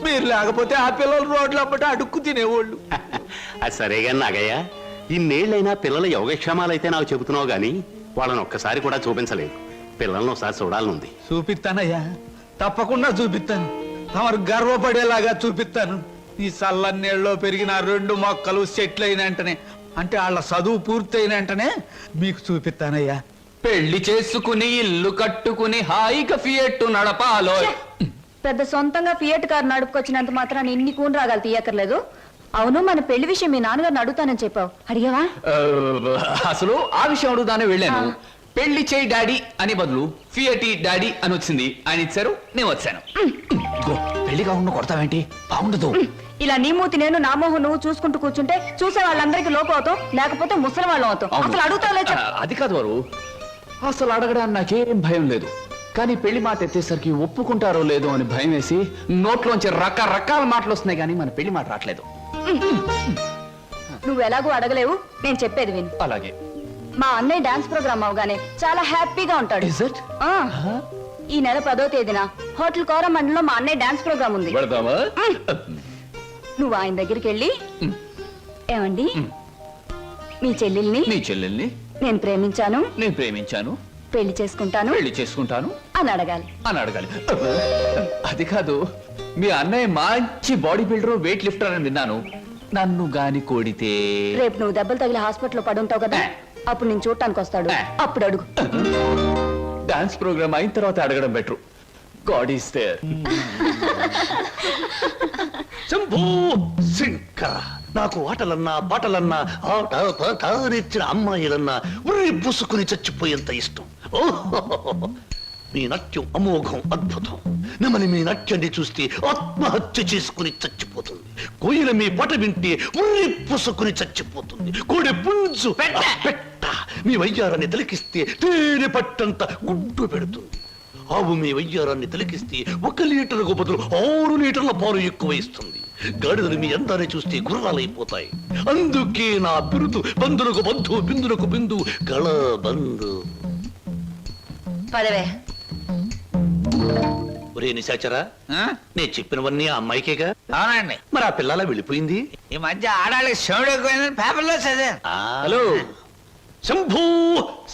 మీరు లేకపోతే ఆ పిల్లలు రోడ్లు అమ్మట అడుక్కు తినేవాళ్ళు. అది సరేగా నాగయ్య, ఇన్నేళ్ళైనా పిల్లల యోగక్షేమాలైతే నాకు చెబుతున్నావు గాని వాళ్ళని ఒక్కసారి కూడా చూపించలేదు. పిల్లల్ని ఒకసారి చూడాలనుంది. చూపిస్తానయ్యా, తప్పకుండా చూపిస్తాను. తమరు గర్వపడేలాగా చూపిస్తాను. ఈ చల్లన్నేళ్ళలో పెరిగిన 2 మొక్కలు సెటిల్ అయిన వెంటనే, అంటే వాళ్ళ చదువు పూర్తయిన వెంటనే మీకు చూపిస్తానయ్యా. పెళ్లి చేసుకుని ఇల్లు కట్టుకుని హాయిగా ఫియట్ నడపాలో. పెద్ద సొంతంగా ఫియట్ కార్ నడుపుకొచ్చినంత మాత్రాన్ని ఇన్ని కూని రాగాలు తీయక్కర్లేదు. అవును, మన పెళ్లి విషయం మీ నాన్నగారిని అడుగుతానని చెప్పావు, అడిగావా? అసలు ఆ విషయం అడుగుదానే వెళ్ళాను. పెళ్లి చేయి డాడీ అని బదులు ఫియటి డాడీ అని వచ్చింది. ఆయన ఇచ్చారు, నేను వచ్చాను. ఇదిగో, పెళ్లి కాకుండా కొడతావేంటి? బాగుండదు. ఇలా నీ మూతి నేను నా మొహం నువ్వు చూసుకుంటూ కూర్చుంటే చూసే వాళ్ళందరికీ లోపు అవుతాం, లేకపోతే ముసలి వాళ్ళం అవుతాం. అసలు అడుగుతావులే చెప్పు. అది కాదు వారు, అసలు అడగడానికి నాకేం భయం లేదు. కానీ పెళ్లి మాట ఎత్తేసరికి ఒప్పుకుంటారో లేదో అని భయం వేసి నోట్లోంచి రకరకాల మాటలు వస్తున్నాయి, కానీ మన పెళ్లి మాట రావట్లేదు. నువ్వు ఎలాగో అడగలేవు, నేను చెప్పేది విను. అలాగే. మా అన్నయ్య డాన్స్ ప్రోగ్రామ్ అవగానే చాలా హ్యాపీగా ఉంటాడు. Is it? ఆ, ఈ నెల 10వ తేదీన హోటల్ కోరమండలో మా అన్నయ్య డాన్స్ ప్రోగ్రామ్ ఉంది. పెడదామా? నువ్వు ఆయన దగ్గరికి వెళ్ళి, ఏమండి మీ చెల్లెల్ని నీ చెల్లెల్ని నేను ప్రేమించాను, నేను ప్రేమించాను, పెళ్లి చేసుకుంటాను పెళ్లి చేసుకుంటాను అని అడగాలి. అని అడగాలి. అది కాదు, మీ అన్నయ్య మంచి బాడీ బిల్డర్, వెయిట్ లిఫ్టర్ అని విన్నాను. నన్ను గాని కోడితే రేపు నువ్వు దెబ్బలు తగిలి హాస్పిటల్లో పడుంటావు కదా, అప్పుడు నేను చూడటానికి వస్తాడు, అప్పుడు అడుగు. డాన్స్ ప్రోగ్రామ్ అయిన తర్వాత అడగడం better. God is there. Shambhu Shankara, నాకు ఆటలన్నా పాటలన్నా ఆట పాట నేర్చిన అమ్మాయిలన్నా ఉర్రి పూసుకుని చచ్చిపోయేంత ఇష్టం. ఓహో, మీ నాట్యం అమోఘం, అద్భుతం. నెమలి మీ నాట్యాన్ని చూస్తే ఆత్మహత్య చేసుకుని చచ్చిపోతుంది. కోయిల మీ పాట వింటే ఉర్రి పూసుకుని చచ్చిపోతుంది. కోడి పుంజు పెట్ట మీ వయ్యారాన్ని తిలకిస్తే తేనె పట్టంత గుడ్డు పెడుతుంది. ఆవు మీ వయ్యారాన్ని తిలకిస్తే 1 లీటర్కు బదులు 6 లీటర్ల పాలు ఎక్కువ ఇస్తుంది. గాడిదలు మీ అందాన్ని చూస్తే గుర్రాలైపోతాయి. అందుకే నా బిరుదు బంధులకు బంధు, బిందులకు బిందు, గళ బంధు. పదవే. ఒరే నిశాచరా, నేను చెప్పినవన్నీ ఆ అమ్మాయికేగా? అవునండి. మరి ఆ పిల్లలా వెళ్ళిపోయింది. ఈ మధ్య ఆడాలి శివుడు ఎక్కువైందని పేపర్లో చదివాను. హలో శంభూ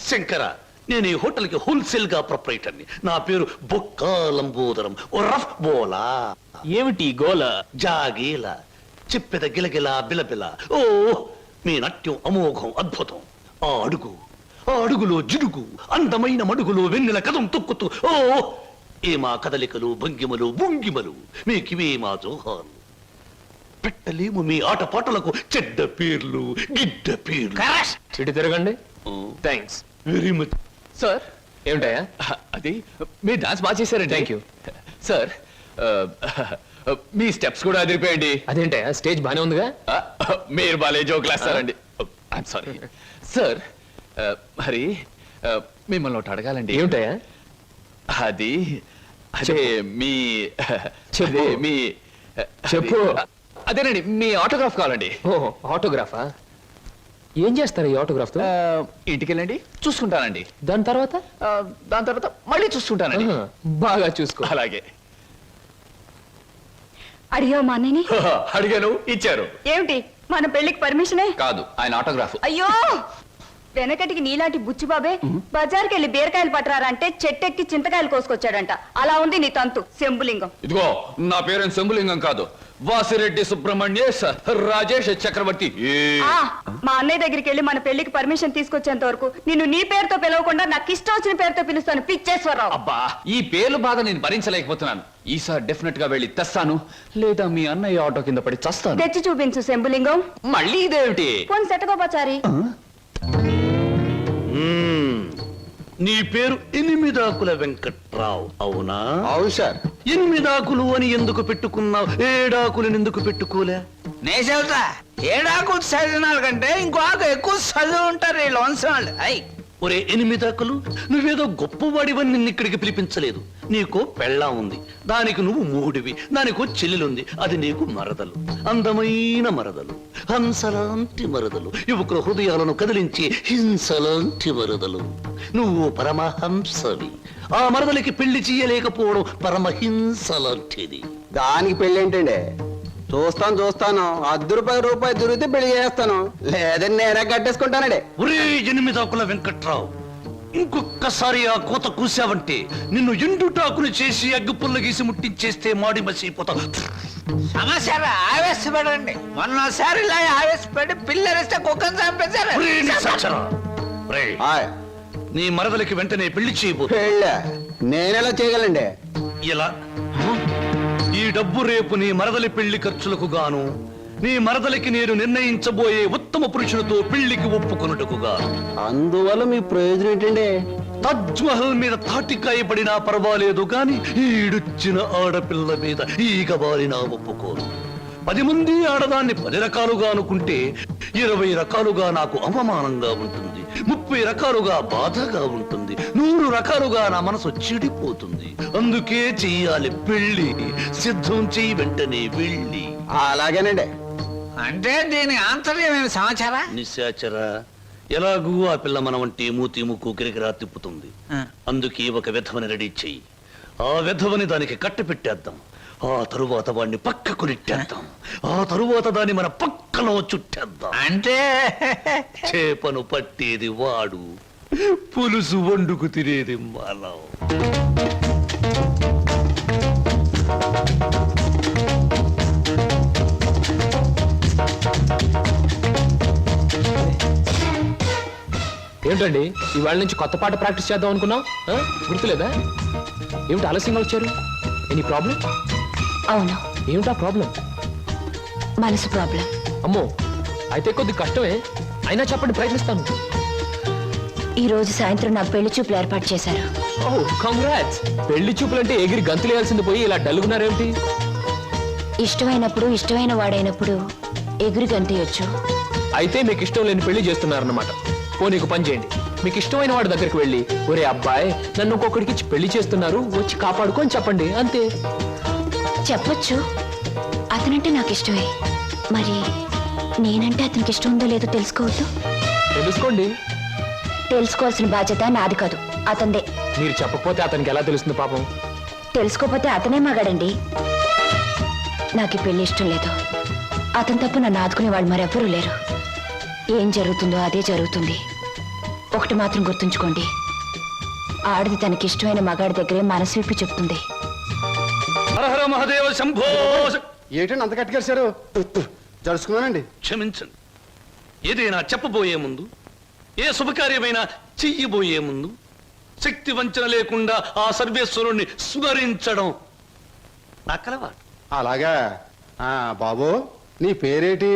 శంకర, నేను ఈ హోటల్ కి హోల్సేల్ గా ప్రొపరేటర్ని. నా పేరు బొక్కా లంబోదరం, ఓ రఫ్ బోలా. ఏమిటి గోల? జాగీల చెప్పెద గిలగిల బిలబిల. ఓ, మీ నాట్యం అమోఘం, అద్భుతం. ఆ అడుగులో జిడుగు, అందమైన మడుగులో వెన్నెల కదం తొక్కుతూ. ఓ, ఏ మా కదలికలు, భంగిమలు, భుంగిమలు, మీకివే మా జోహాలు. పెట్టలేము మీ ఆటపాటలకు చెడ్డ పేర్లు, గిడ్డ పేర్లు. ఇటు తిరగండి. Thanks very much sir. ఏమిటయా? అది మీరు డాన్స్ బాగా చేశారండి. Thank you. సార్, మీ స్టెప్స్ కూడా అదిరిపోయండి. అదేంటయా, స్టేజ్ బానే ఉందిగా. మీరు బాలే జోకులు వేస్తారండి. I'm sorry sir. మరి మిమ్మల్ని ఒకటి అడగాలండి. ఏమిటయా? అది అదే మీ చెప్పు. అదే మీ చెప్పు. అదేనండి, మీ ఆటోగ్రాఫ్ కావాలండి. ఓ, ఆటోగ్రాఫా? ఏం చేస్తారు ఈ ఆటోగ్రాఫ్ తో? ఇంటికి వెళ్ళండి, చూసుకుంటానండి. దాని తర్వాత? దాని తర్వాత మళ్ళీ చూసుకుంటానండి. ఆహా, బాగా చూసుకో. అలాగే. అడిగావు మా అన్నయ్యని? అడిగాను, ఇచ్చారు. ఏమిటి, మన పెళ్లికి పర్మిషనే? కాదు, ఆయన ఆటోగ్రాఫ్. అయ్యో, వెనకటికి నీలాంటి బుచ్చిబాబే బజార్కి వెళ్ళి బీరకాయలు పట్టరారా అంటే చెట్టెక్కి చింతకాయలు కోసుకొచ్చాడంట. అలా ఉంది నీ తంతు శంభులింగం. ఇదిగో, నా పేరు శంభులింగం కాదు, వాసిరెడ్డి సుబ్రహ్మణ్యేశ్ రాజేష్ చక్రవర్తి. ఆ, మా అన్నయ్య దగ్గరికి వెళ్ళి మన పెళ్లికి పర్మిషన్ తీసుకొచ్చేంత వరకు నిన్ను నీ పేరుతో పిలవకుండా నాకు ఇష్టం వచ్చిన పేరుతో పిలుస్తాను, పిచ్చేశ్వరరావు. అబ్బా, ఈ పేర్లు బాధ నేను భరించలేకపోతున్నాను. ఈసారి డెఫినెట్ గా వెళ్ళి తెస్తాను, లేదా మీ అన్నయ్య ఆటో కింద పడి చస్తాను. తెచ్చి చూపించు శంభులింగం. మళ్ళీ ఇదేమిటి? పోని సెటకోపచారి. నీ పేరు 8 ఆకుల వెంకట్రావు, అవునా? అవును సార్. 8 ఆకులు అని ఎందుకు పెట్టుకున్నావు? 7 ఆకులను ఎందుకు పెట్టుకోలే? నే చెబుతా, 7 ఆకులు చదివినాల కంటే ఇంకో ఆకు ఎక్కువ చదువు ఉంటారు వీళ్ళు వంశం వాళ్ళు. అయ్, ఒరే 8 ఆకులు, నువ్వేదో గొప్పవాడివని నిన్ను ఇక్కడికి పిలిపించలేదు. నీకో పెళ్ళాం ఉంది, దానికి నువ్వు మూడివి. దానికో చెల్లెలుంది, అది నీకు మరదలు. అందమైన మరదలు, హంసలాంటి మరదలు, యువకుల హృదయాలను కదిలించి హింసలాంటి మరదలు. నువ్వు పరమహంసవి. ఆ మరదలికి పెళ్లి చేయలేకపోవడం పరమహింసలాంటిది. దానికి పెళ్ళి ఏంటండి? చూస్తాను ₹10 దొరికితే పెళ్లి చేస్తాను, లేదని నేనే కట్టేసుకుంటానండి. ఒరే 8 ఆకుల వెంకట్రావు, ఇంకొక్కసారి ఆ కోత కూసావంటే నిన్ను ఎండుటాకులు చేసి అగ్గిపుల్ల గీసి ముట్టించేస్తే మాడి మసిపోతావు. సమస్య ఆవేశపడండి. మొన్నసారి ఇలా ఆవేశపడి పిల్లరిస్తే కుక్కను చంపేశారు. ఒరే నిశాచరా, ఒరే, ఆయ్, నీ మరదలికి వెంటనే పెళ్లి చేయబోతు. పెళ్ళా? నేనెలా చేయగలండి? ఇలా ఈ డబ్బు రేపు నీ మరదలి పెళ్లి ఖర్చులకు గాను నీ మరదలికి నేను నిర్ణయించబోయే ఉత్తమ పురుషునితో పెళ్లికి ఒప్పుకొనుటకుగా. అందువల్ల మీ ప్రయోజనం ఏంటండి? తాజ్ మహల్ మీద తాటికాయ పడినా పర్వాలేదు గాని ఈడుచ్చిన ఆడపిల్ల మీద ఈగ బారినా ఒప్పుకోను. 10 మంది ఆడదాన్ని 10 రకాలుగా అనుకుంటే 20 రకాలుగా నాకు అవమానంగా ఉంటుంది, 30 రకాలుగా బాధగా ఉంటుంది, 100 రకాలుగా నా మనసు చెడిపోతుంది. అందుకే చెయ్యాలి పెళ్లి. సిద్ధం చెయ్యి, వెంటనే వెళ్ళి. అలాగేనండి. అంటే దీని ఆంతర్యమైన సమాచారా? నిశాచరా, ఎలాగూ ఆ పిల్ల మన వంటి మూతి ముక్కు కిరికిరా తిప్పుతుంది. అందుకే ఒక విధవని రెడీ చెయ్యి. ఆ విధవని దానికి కట్ట పెట్టేద్దాం. ఆ తరువాత వాడిని పక్కకు నెట్టేద్దాం. ఆ తరువాత దాన్ని మన పక్కలో చుట్టేద్దాం. అంటే చేపను పట్టేది వాడు, పులుసు వండుకు తినేది మనం. ఏమిటండి ఇవాళ నుంచి కొత్త పాట ప్రాక్టీస్ చేద్దాం అనుకున్నాం, గుర్తులేదా? ఏమిటి ఆలస్యంగా వచ్చారు? Any problem? అవును, ఏమిటా ప్రాబ్లం? మనసు ప్రాబ్లం. అమ్మో, అయితే కొద్ది కష్టమే, అయినా చెప్పండి, ప్రయత్నిస్తాను. ఈ రోజు సాయంత్రం నాకు పెళ్లి చూపులు ఏర్పాటు చేశారు. ఓహ్, కంగ్రాట్స్. పెళ్లి చూపులంటే ఎగిరి గంతులేయాల్సింది పోయి ఇలా డల్గున్నారేమిటి? ఇష్టమైనప్పుడు, ఇష్టమైన వాడైనప్పుడు ఎగురు గంతేయొచ్చు. అయితే మీకు ఇష్టం లేని పెళ్లి చేస్తున్నారన్నమాట. పోనీకు పని చేయండి, మీకు ఇష్టమైన వాడి దగ్గరికి వెళ్ళి, ఒరే అబ్బాయి, నన్ను ఒక్కొక్కడికి ఇచ్చి పెళ్లి చేస్తున్నారు, వచ్చి కాపాడుకొని చెప్పండి, అంతే. చెప్పొచ్చు, అతనంటే నాకు ఇష్టమే. మరి నేనంటే అతనికి ఇష్టం ఉందో లేదో తెలుసుకోవద్దు? తెలుసుకోండి. తెలుసుకోవాల్సిన బాధ్యత నాది కాదు, అతందే. మీరు చెప్పకపోతే అతనికి ఎలా తెలుస్తుంది పాపం? తెలుసుకోపోతే అతనే మగాడండి. నాకు ఈ పెళ్లి ఇష్టం లేదు. అతను తప్ప నన్ను ఆదుకునే వాళ్ళు మరెవ్వరూ లేరు. ఏం జరుగుతుందో అదే జరుగుతుంది. ఒకటి మాత్రం గుర్తుంచుకోండి, ఆడది తనకి ఇష్టమైన మగాడి దగ్గరే మనసు విప్పి చెప్తుంది. హరహర మహదేవ శంభో. ఏంటండి అంత కట్టుకేశారు? జరుచుకున్నానండి. క్షమించండి. ఏదైనా చెప్పబోయే ముందు, ఏ శుభకార్యమైనా చెయ్యబోయే ముందు శక్తి వంచన లేకుండా ఆ సర్వేశ్వరుణ్ణి స్మరించడం నా కలవాటు. అలాగా. బాబు, నీ పేరేటి?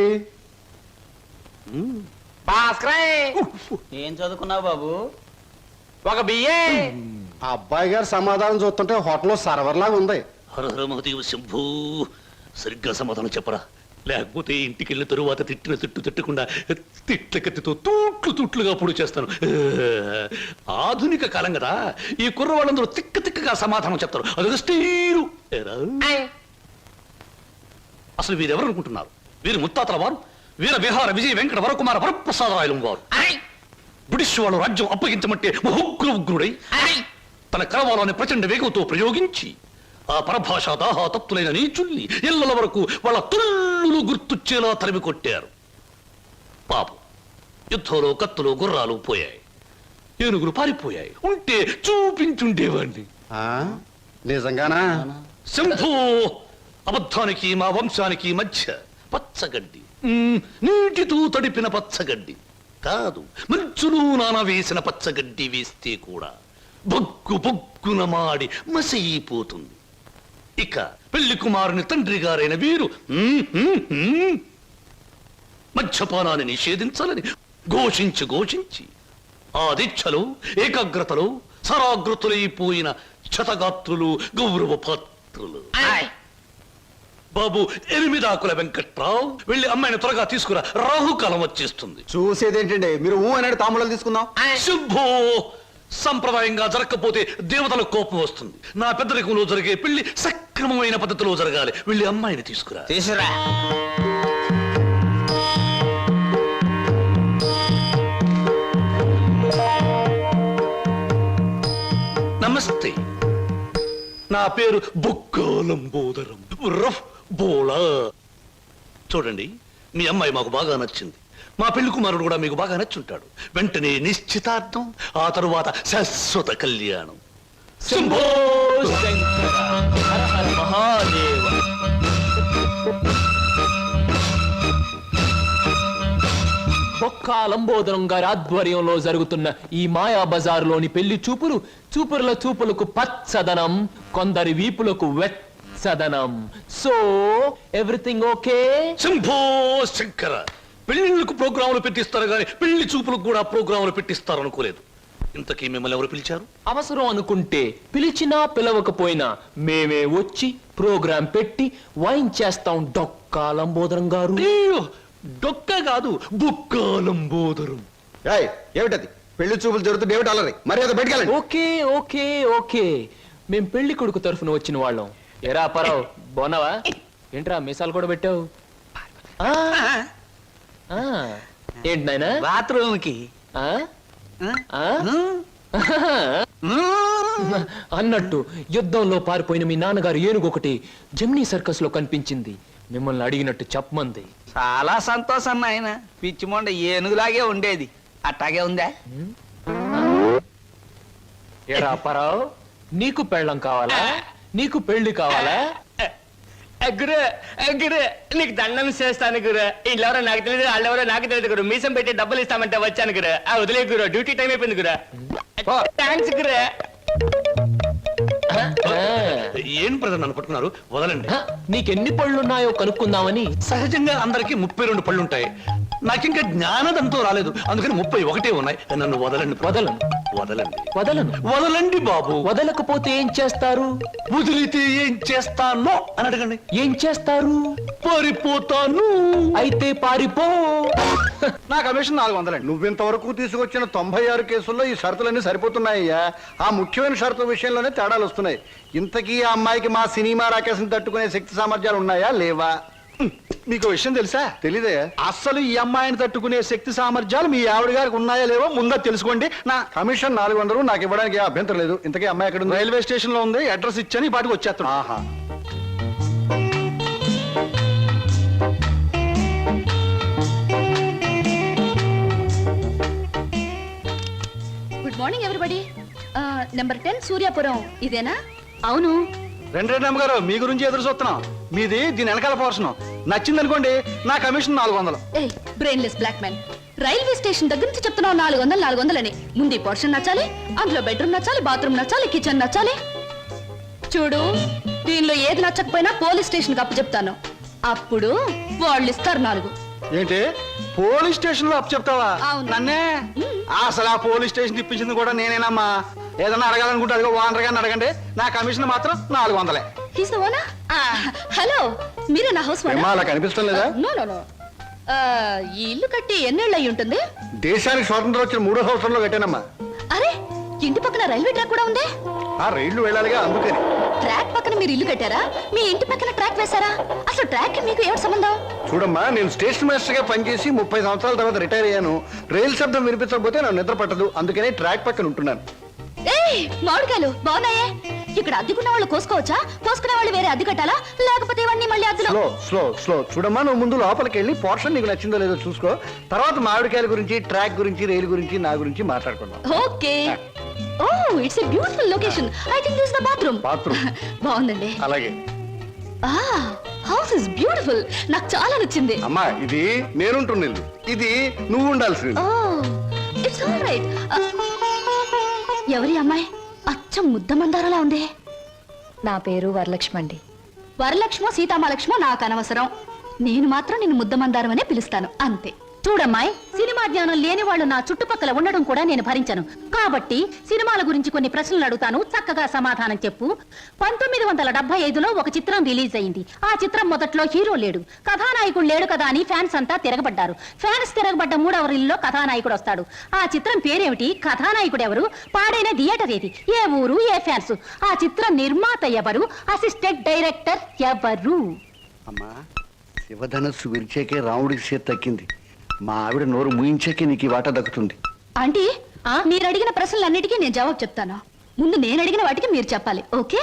ఏం చదువుకున్నావు బాబు? ఒక బిఏ. ఆ అబ్బాయి గారు సమాధానం చూస్తుంటే హోటల్లో సర్వర్ లాగా ఉంది. హరహర మహదేవ శంభూ. సరిగ్గా సమాధానం చెప్పరా, లేకపోతే ఇంటికి వెళ్ళిన తరువాత తిట్టిన తిట్టకుండా తిట్ల కత్తితో తూట్లుగా పొడి చేస్తాను. ఆధునిక కాలం కదా, ఈ కుర్రవాళ్ళందరూ తిక్కగా సమాధానం చెప్తారు. అదొక స్టీరు. అసలు వీరెవరు అనుకుంటున్నారు? వీరు ముత్తాతల వారు, వీర విహార విజయ వెంకట వరకుమార వరప్రసాదరాయలు వారు. బ్రిటిష్ వాళ్ళు రాజ్యం అప్పగించమంటే ఉగ్రుడై తన కరవాలని ప్రచండ వేగంతో ప్రయోగించి ఆ పరభాషా దాహాతత్తులైన నీచుల్ని ఇళ్ల వరకు వాళ్ళ తుల్లులు గుర్తుచ్చేలా తరిమి కొట్టారు. పాపం, యుద్ధంలో కత్తులు గుర్రాలు పోయాయి, ఏనుగులు పారిపోయాయి. ఉంటే చూపించుండేవాణ్ణి. నిజంగానా? శంభో, అబద్ధానికి మా వంశానికి మధ్య పచ్చగడ్డి, నీటితో తడిపిన పచ్చగడ్డి కాదు, మంచులు నానవేసిన పచ్చగడ్డి వేస్తే కూడా బొగ్గు బొగ్గున మాడి మసైపోతుంది. ఇక పెళ్లి కుమారుని తండ్రి గారైన వీరు మద్యపానాన్ని నిషేధించాలని ఘోషించి ఆ దీక్షలో ఏకాగ్రతలో సరాగ్రతులైపోయిన క్షతగాత్రులు, గౌరవ పాత్రులు. బాబు, 8 ఆకుల వెంకట్రావు, వెళ్ళి అమ్మాయిని త్వరగా తీసుకురా, రాహుకాలం వచ్చేస్తుంది. చూసేదేంటండి, మీరు అన్నాడు తాములు తీసుకుందాం. శుభో, సంప్రదాయంగా జరగకపోతే దేవతల కోపం వస్తుంది. నా పెద్దరికంలో జరిగే పెళ్లి సక్రమమైన పద్ధతిలో జరగాలి. వెళ్ళి అమ్మాయిని తీసుకురా. నమస్తే, నా పేరు బొక్కాలంబోదరం రఫ్ బోళా. చూడండి, మీ అమ్మాయి మాకు బాగా నచ్చింది. మా పెళ్లి కుమారుడు కూడా మీకు బాగా నచ్చుంటాడు. వెంటనే నిశ్చితార్థం, ఆ తరువాత శాశ్వత కళ్యాణం. శంభో శంకర, హర హర మహాదేవ. బొక్కాలంబోదరం గారి ఆధ్వర్యంలో జరుగుతున్న ఈ మాయా బజారులోని పెళ్లి చూపుల చూపులకు పచ్చదనం, కొందరి వీపులకు సదనం. So everything okay? Shambho Shankara, పెళ్లిళ్ళకు ప్రోగ్రాములు పెట్టిస్తారు కానీ పెళ్లి చూపులకు కూడా ప్రోగ్రాములు పెట్టిస్తారు అనుకోలేదు. ఇంతకీ మిమ్మల్ని ఎవరు పిలిచారు? అవసరం అనుకుంటే పిలిచినా పిలవకపోయినా మేమే వచ్చి ప్రోగ్రాం పెట్టి వాయించేస్తాం. డొక్కా లంబోదరం గారు. అయ్యో, డొక్క కాదు, బుక్కాలంబోదరం. ఏమిటది? పెళ్లి చూపులు జరుగుతుంది, ఏమిటి అలరి? మర్యాద బయటకెళ్ళండి. ఓకే ఓకే ఓకే, మేం పెళ్లి కొడుకు తరఫున వచ్చిన వాళ్ళం. ఎరా పరావు, బాగున్నావా? ఏంట్రా మీసాలు కూడా పెట్టావు? ఏంటి నాయనా? బాత్రూమ్ కి ఆ? ఆ? అన్నట్టు యుద్ధంలో పారిపోయిన మీ నాన్నగారు ఏనుగొకటి జమ్నీ సర్కస్ లో కనిపించింది. మిమ్మల్ని అడిగినట్టు చెప్పమంది. చాలా సంతోషం నాయన. పిచ్చి మొండ ఏనుగులాగే ఉండేది, అట్టాగే ఉందా? ఎరా పరావు, నీకు పెళ్ళం కావాలా? నీకు పెళ్లి కావాలా? గురు గురు, నీకు దండం చేస్తాను గురు. వీళ్ళెవరో నాకు తెలియదు, వాళ్ళెవరో నాకు తెలియదు గురు. మీసం పెట్టి డబ్బులు ఇస్తామంటే వచ్చాను గురు. వదిలే గురు, డ్యూటీ టైం అయిపోయింది గురు. థ్యాంక్స్ గురు. ఏం ప్రజలు నన్ను పట్టుకున్నారు? వదలండి. నీకెన్ని పళ్ళున్నాయో కనుక్కుందామని. సహజంగా అందరికి 32 పళ్ళుంటాయి. నాకింకా జ్ఞానదంతో రాలేదు, అందుకని 31 ఉన్నాయి. నన్ను వదలండి. వదలను. వదలండి. వదలను. వదలండి బాబు. వదలకపోతే ఏం చేస్తారు? వదిలితే ఏం చేస్తానో అని అడగండి. ఏం చేస్తారు? పారిపోతాను. అయితే పారిపో. నా కమిషన్ 400. నువ్వింతవరకు తీసుకొచ్చిన 96 కేసుల్లో ఈ షరతులన్నీ సరిపోతున్నాయ్యా. ఆ ముఖ్యమైన షరతుల విషయంలోనే తేడాలు వస్తున్నాయి. ఇంతకీ ఆ అమ్మాయికి మా సినిమా రాకేశం తట్టుకునే శక్తి సామర్థ్యాలు ఉన్నాయా లేవా? మీకు విషయం తెలుసా? తెలీదే. అస్సలు ఈ అమ్మాయిని తట్టుకునే శక్తి సామర్థ్యాలు మీ ఆవిడ గారికి ఉన్నాయా లేవో ముందా తెలుసుకోండి. నా కమిషన్ 400 నాకు ఇవ్వడానికి ఏ అభ్యంతరం లేదు. ఇంతకీ అమ్మాయి ఎక్కడ ఉంది? రైల్వే స్టేషన్ లో ఉంది. అడ్రస్ ఇచ్చాను, ఈ పాటికి వచ్చేస్తాను. ఆహా. Good morning everybody. Number 10 Suryapuram ఇదేనా? అవును. రెండు అమ్మగారు, మీ గురించి ఎదురు చూస్తున్నాం. మీది దీని వెనకాల పోర్షన్ నచ్చింది అనుకోండి, నా commission 400. A brainless black man, railway station దగ్గర నుంచి చెప్తున్నావు 400 అని. ముందు ఈ పోర్షన్ నచ్చాలి, అందులో బెడ్రూమ్ నచ్చాలి, బాత్రూమ్ నచ్చాలి, కిచెన్ నచ్చాలి. చూడు, దీనిలో ఏది నచ్చకపోయినా పోలీస్ స్టేషన్ కి అప్పు చెప్తాను. అప్పుడు వాళ్ళు ఇస్తారు 4. ఏంటి పోలీస్ స్టేషన్ లో అప్పు చెప్తావా? అవును. నన్నే? అసలు ఆ పోలీస్ స్టేషన్ ఇప్పించింది కూడా నేనేనమ్మా. ఏదన్నా అడగాలనుకుంటే అదిగో ఓనర్ గారిని అడగండి. నా కమిషన్ మాత్రం 400. He's the owner. హలో, మీరే నా హౌస్ ఏమ్మా, అలా కనిపిస్తాం లేదా? No no no. ఈ ఇల్లు కట్టి ఎన్నేళ్ళు అయి ఉంటుంది? దేశానికి స్వాతంత్రం వచ్చిన 3వ సంవత్సరంలో కట్టానమ్మా. అరే, ఇంటి పక్కన రైల్వే ట్రాక్ కూడా ఉంది. ఆ రైళ్లు వెళ్ళాలిగా, అందుకని. ట్రాక్ పక్కన మీరు ఇల్లు కట్టారా? మీ ఇంటి పక్కన ట్రాక్ వేశారా? అసలు ట్రాక్ కి మీకు ఏమిటి సంబంధం? చూడమ్మా, నేను స్టేషన్ మాస్టర్ గా పనిచేసి 30 సంవత్సరాల తర్వాత రిటైర్ అయ్యాను. రైలు శబ్దం వినిపించకపోతే నాకు నిద్ర పట్టదు, అందుకనే ట్రాక్ పక్కన ఉంటున్నాను. ఏయ్, మామిడికాయలు బాగున్నాయే. ఇక్కడ అద్దెకున్న వాళ్ళు కోసుకోవచ్చా? కోసుకునే వాళ్ళు వేరే అద్దె కట్టాలా? లేకపోతే ఇవన్నీ మళ్ళీ అద్దెలో? Slow slow slow. చూడమ్మా, నువ్వు ముందు లోపలికి వెళ్ళి పోర్షన్ నీకు నచ్చిందో లేదో చూసుకో. తర్వాత మామిడికాయల గురించి, ట్రాక్ గురించి, రైలు గురించి, నా గురించి మాట్లాడుకుందాం. Okay. Oh, it's a beautiful location. I think this the bathroom. Bathroom బాగుందండి. అలాగే. House is beautiful. నాకు చాలా నచ్చింది. అమ్మా, ఇది నేనుంటున్న ఇల్లు, ఇది నువ్వు ఉండాల్సింది. ఓ, ఇట్స్ ఆల్ రైట్. ఎవరి అమ్మాయి? అచ్చం ముద్ద మందారలా ఉంది. నా పేరు వరలక్ష్మి అండి. వరలక్ష్మో సీతామలక్ష్మో నాకు అనవసరం. నేను మాత్రం నిన్ను ముద్ద మందారం అనే పిలుస్తాను, అంతే. చూడమ్మాయి, సినిమా జ్ఞానం లేని వాళ్ళు నా చుట్టుపక్కల ఉండడం కూడా నేను భరించను. కాబట్టి సినిమాల గురించి కొన్ని ప్రశ్నలు అడుగుతాను, చక్కగా సమాధానం చెప్పు. 1975లో ఒక చిత్రం రిలీజ్ అయింది. ఆ చిత్రం మొదట్లో హీరో లేడు, కథానాయకుడు లేడు కదా అని ఫ్యాన్స్ అంతా తిరగబడ్డారు. ఫ్యాన్స్ తిరగబడ్డ 3వ రీల్లో కథానాయకుడు వస్తాడు. ఆ చిత్రం పేరేమిటి? కథానాయకుడు ఎవరు? పాడైన థియేటర్ ఏది? ఏ ఊరు? ఏ ఫ్యాన్స్? ఆ చిత్రం నిర్మాత ఎవరు? అసిస్టెంట్ డైరెక్టర్ ఎవరు? అమ్మా, శివధనస్సు విరిచాకే రాముడికి చేతి తక్కింది. మా ఆవిడ నోరు ముయించాకే నీకు ఈ వాట దక్కుతుంది. ఆంటీ, మీరు అడిగిన ప్రశ్నలన్నిటికీ నేను జవాబు చెప్తాను. ముందు నేను అడిగిన వాటికి మీరు చెప్పాలి, ఓకే?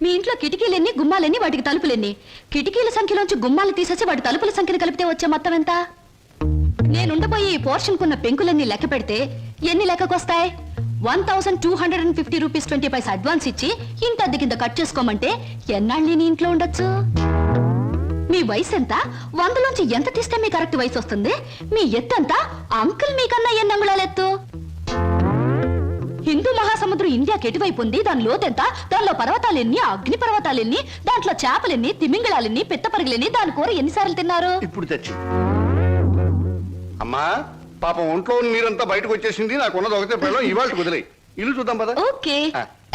మీ ఇంట్లో కిటికీలెన్ని, గుమ్మాలెన్ని, వాటికి తలుపులెన్ని? కిటికీల సంఖ్యలోంచి గుమ్మాలు తీసేసి వాటి తలుపుల సంఖ్యను కలిపితే వచ్చే మొత్తం ఎంత? నేనుండబోయే ఈ పోర్షన్ కున్న పెంకులన్నీ లెక్క పెడితే ఎన్ని లెక్కకొస్తాయి? 1250 రూపీస్ 20 పైసా అడ్వాన్స్ ఇచ్చి ఇంత అద్దె కింద కట్ చేసుకోమంటే ఎన్నాళ్ళు నీ ఇంట్లో ఉండొచ్చు? మీ వయసు ఎంత? 100లోంచి ఎంత తీస్తే మీ కరెక్ట్ వయసు వస్తుంది? మీ ఎత్తు ఎంత? అంకుల్ మీకన్నా ఎన్ని అంగుళాల ఎత్తు? హిందూ మహాసముద్రం ఇండియాకి ఎటువైపు ఉంది, దాని లోతెంత, దానిలో పర్వతాలెన్ని, అగ్ని పర్వతాలెన్ని, దాంట్లో చేపలెన్ని, తిమింగళాలెన్ని, పిత్తపరిగలెన్ని, దాని కూర ఎన్నిసార్లు తిన్నారు? ఇప్పుడు తెచ్చి అమ్మా పాపం ఒంట్లో నీరంతా బయటకు వచ్చేసింది. నాకు ఉన్నది ఒకటే పిల్లలు ఇవాళ కుదిలే. ఇల్లు చూద్దాం పద. ఓకే.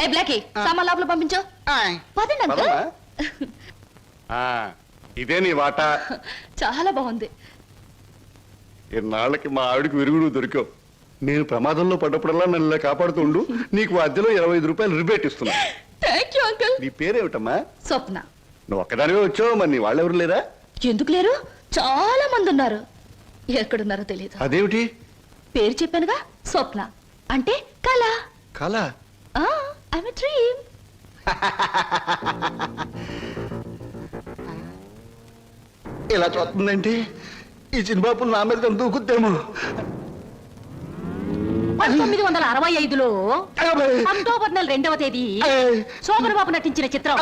ఏ బ్లాకీ, సామాన్ లోపల పంపించు. పదండి అంకుల్. పదమ్మా. ఇదే నీ వాటా. చాలా బాగుంది. ఇన్నాళ్ళకి మా ఆవిడకి విరుగుడు దొరికావు. నేను ప్రమాదంలో పడ్డప్పుడల్లా నన్ను ఇలా కాపాడుతూ ఉండు. నీకు అద్దెలో 25 రూపాయలు రిబేట్ ఇస్తున్నా. Thank you uncle. నీ పేరేమిటమ్మా? స్వప్న. నువ్వు ఒక్కదానివే వచ్చావు, మరి నీ వాళ్ళెవరు లేరా? ఎందుకు లేరు? చాలా మంది ఉన్నారు. ఎక్కడున్నారో తెలియదు. అదేమిటి? పేరు చెప్పానుగా, స్వప్న అంటే కళ. కళ? I'm a dream. ఇలా చూస్తుందంటే ఈ చిన్నబాబు నా మీద దూకుద్దేమో. 1965లో అక్టోబర్ నెల 2వ తేదీ శోభన్ బాబు నటించిన చిత్రం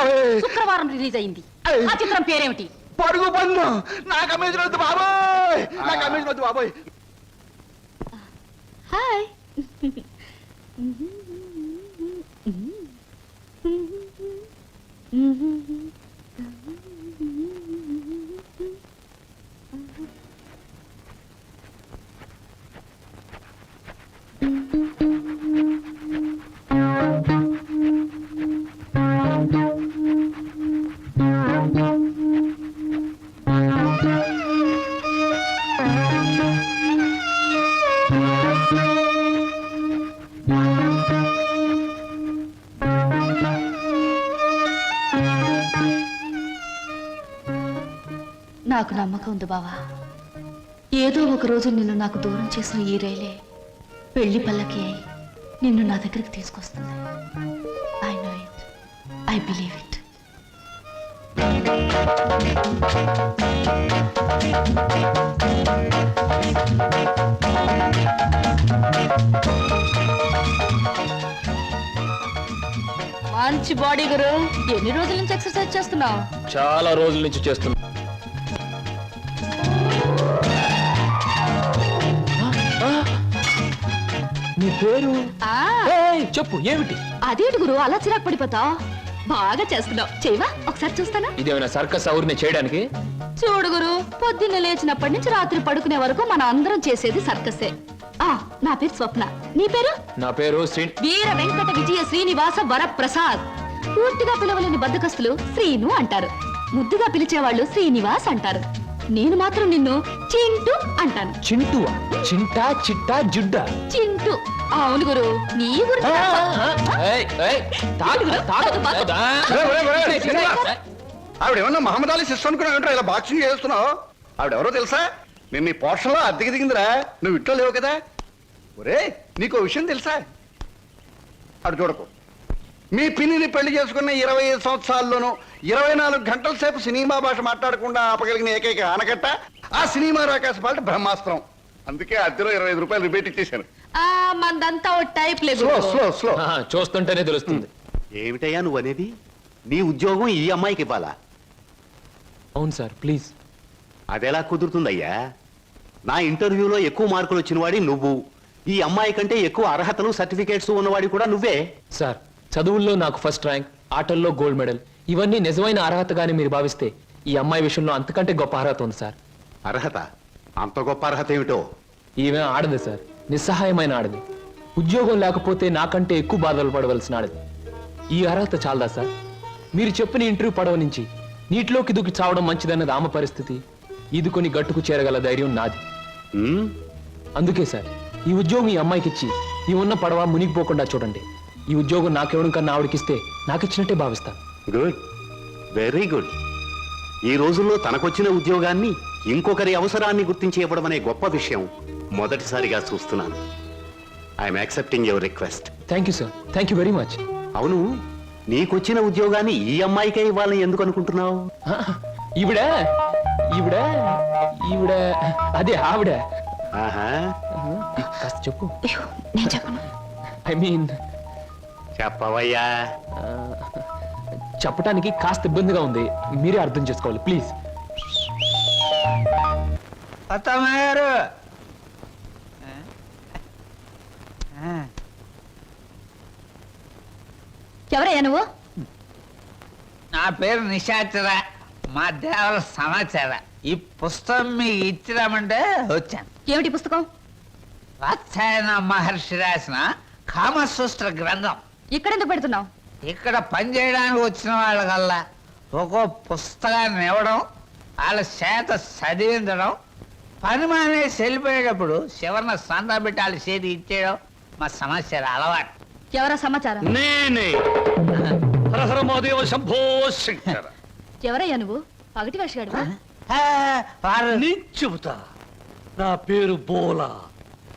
శుక్రవారం రిలీజ్ అయింది. ఆ చిత్రం పేరేమిటి? పడుగు పన్ను. నాకు అమ్మేసిన వద్దు బాబోయ్, నాకు అమ్మేసిన వద్దు బాబోయ్. హాయ్. నాకు నమ్మకం ఉంది బావా. ఏదో ఒక రోజు నిన్ను నాకు దూరం చేసిన ఈ రైలే పెళ్లి పల్లకి అయి నిన్ను నా దగ్గరికి తీసుకొస్తుంది. I know it, I believe it. మంచి బాడీ గురు. ఎన్ని రోజుల నుంచి ఎక్సర్సైజ్ చేస్తున్నావు? చాలా రోజుల నుంచి చేస్తున్నా. నీ పేరు? ఏయ్, చెప్పు ఏమిటి? అదేంటి గురు అలా చిరాకు పడిపోతావు? బాగా చేస్తున్నావు. చేయవా ఒకసారి చూస్తానా? ఇదేమైనా సర్కస్ ఊరిని చేయడానికి? చూడు గురు, పొద్దున్న లేచినప్పటి నుంచి రాత్రి పడుకునే వరకు మన అందరం చేసేది సర్కసే. నా పేరు స్వప్న. నీ పేరు? నా పేరు శ్రీ. వీర వెంకట విజయ శ్రీనివాస వరప్రసాద్. పూర్తిగా పిలవలేని బద్దకస్తులు శ్రీను అంటారు. ముద్దుగా పిలిచేవాళ్ళు శ్రీనివాస్ అంటారు. నేను మాత్రం నిన్ను చింటూ అంటాను. చింటువా? చింటా, చిట్టా, జుడ్డా? చింటూ. అవును గురు, నీ గురించి ఆవిడేమన్నా మహమ్మద్ అలీ సిస్టర్ అనుకున్నావు, ఇలా బాక్సింగ్ చేస్తున్నావు? ఆవిడెవరో తెలుసా? నేను నీ పోర్షన్లో అద్దెకి దిగిందిరా. నువ్వు ఇంట్లో లేవు కదా. ఒరే నీకో విషయం తెలుసా? అటు చూడకు. మీ పిన్నిని పెళ్లి చేసుకున్న 25 సంవత్సరాల్లోనూ 24 గంటల సేపు సినిమా భాష మాట్లాడకుండా ఆపగలిగిన ఏకైక ఆనకట్ట ఆ సినిమా రాకాశ పాట బ్రహ్మాస్త్రం. అందుకే అద్దెలో 25 రూపాయలు రిబేట్ ఇచ్చేశాను. మందంతా ఓ టైప్ లేదు. Slow slow slow. చూస్తుంటేనే తెలుస్తుంది. ఏమిటయ్యా నువ్వు అనేది? నీ ఉద్యోగం ఈ అమ్మాయికి ఇవ్వాలా? అవును సార్, ప్లీజ్. అదెలా కుదురుతుందయ్యా? నా ఇంటర్వ్యూలో ఎక్కువ మార్కులు వచ్చిన వాడి నువ్వు. ఈ అమ్మాయి కంటే ఎక్కువ అర్హతలు సర్టిఫికేట్స్ ఉన్నవాడి కూడా నువ్వే. సార్, చదువుల్లో నాకు ఫస్ట్ ర్యాంక్, ఆటల్లో గోల్డ్ మెడల్, ఇవన్నీ నిజమైన అర్హతగానే మీరు భావిస్తే ఈ అమ్మాయి విషయంలో అంతకంటే గొప్ప అర్హత ఉంది సార్. అర్హత? అంత గొప్ప అర్హత ఏమిటో? ఈమె ఆడదు సార్, నిస్సహాయమైన ఆడది. ఉద్యోగం లేకపోతే నాకంటే ఎక్కువ బాధలు పడవలసిన ఆడది. ఈ అర్హత చాలదా సార్? మీరు చెప్పిన ఇంటర్వ్యూ పడవ నుంచి నీటిలోకి దూకి చావడం మంచిదన్నది ఆమె పరిస్థితి. ఈదుకొని గట్టుకు చేరగల ధైర్యం నాది. అందుకే సార్ ఈ ఉద్యోగం ఈ అమ్మాయికి ఇచ్చి ఈ ఉన్న పడవ మునిగిపోకుండా చూడండి. ఈ ఉద్యోగం నాకెవడం కన్నా ఆవిడకిస్తే నాకిచ్చినట్టే భావిస్తాను. Good, very good. ఈ రోజుల్లో తనకొచ్చిన ఉద్యోగాన్ని ఇంకొకరి అవసరాన్ని గుర్తించి ఇవ్వడం అనే గొప్ప విషయం మొదటిసారిగా చూస్తున్నాను. I'm accepting your request. Thank you sir, thank you very much. అవును, నీకొచ్చిన ఉద్యోగాన్ని ఈ అమ్మాయికే ఇవ్వాలని ఎందుకు అనుకుంటున్నావు? ఈవిడ ఈవిడ ఈవిడ అదే ఆవిడ. ఆహా, కాస్త చెప్పు. నేను చెప్పను. ఐ మీన్ చెప్పవయ్యా. చెప్పడానికి కాస్త ఇబ్బందిగా ఉంది, మీరే అర్థం చేసుకోవాలి ప్లీజ్. అత్తమ్మారు ఎవరయ్యా నువ్వు? నా పేరు నిశాచర, మా దేవర సమాచార. ఈ పుస్తకం మీకు ఇచ్చిరామంటే వచ్చాను. ఏమిటి పుస్తకం? వాత్సాయన మహర్షి రాసిన కామసూత్ర గ్రంథం. ఇక్కడెందుకు పెడుతున్నావు? ఇక్కడ పనిచేయడానికి వచ్చిన వాళ్ళకల్లా ఒక్కో పుస్తకాన్ని ఇవ్వడం, వాళ్ళ చేత చదివించడం, పని మానేసి వెళ్ళిపోయేటప్పుడు చివరిన సంతా పెట్టి వాళ్ళ చేతి ఇచ్చేయడం మా సమస్య అలవాటు. ఎవరా సమాచారం? నేనే హర హర మహాదేవ శంభో శంకర. ఎవరయ్యా నువ్వు? పగటి వేషగాడు. వారు నేను చెబుతా. నా పేరు బోలా,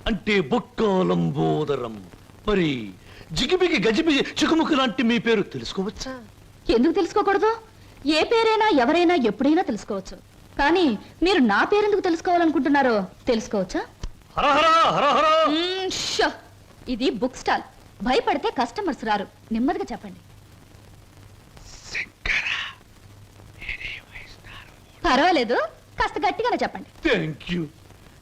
అంటే బొక్కోలంబోదరం. మరి జిగిబిగి గజిబిగి చికుముకు లాంటి మీ పేరు తెలుసుకోవచ్చా? ఎందుకు తెలుసుకోకూడదు? ఏ పేరైనా ఎవరైనా ఎప్పుడైనా తెలుసుకోవచ్చు. కానీ మీరు నా పేరెందుకు తెలుసుకోవాలనుకుంటున్నారో తెలుసుకోవచ్చా? హర హర హర హర. షో! ఇది బుక్ స్టాల్. భయపడితే కస్టమర్స్ రారు. నెమ్మదిగా చెప్పండి. పర్వాలేదు, కాస్త గట్టిగానే చెప్పండి. Thank you.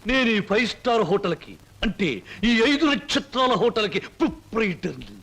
నేను ఈ 5 స్టార్ హోటల్కి, అంటే ఈ 5 నక్షత్రాల హోటల్కి ప్రొప్రైటర్ని.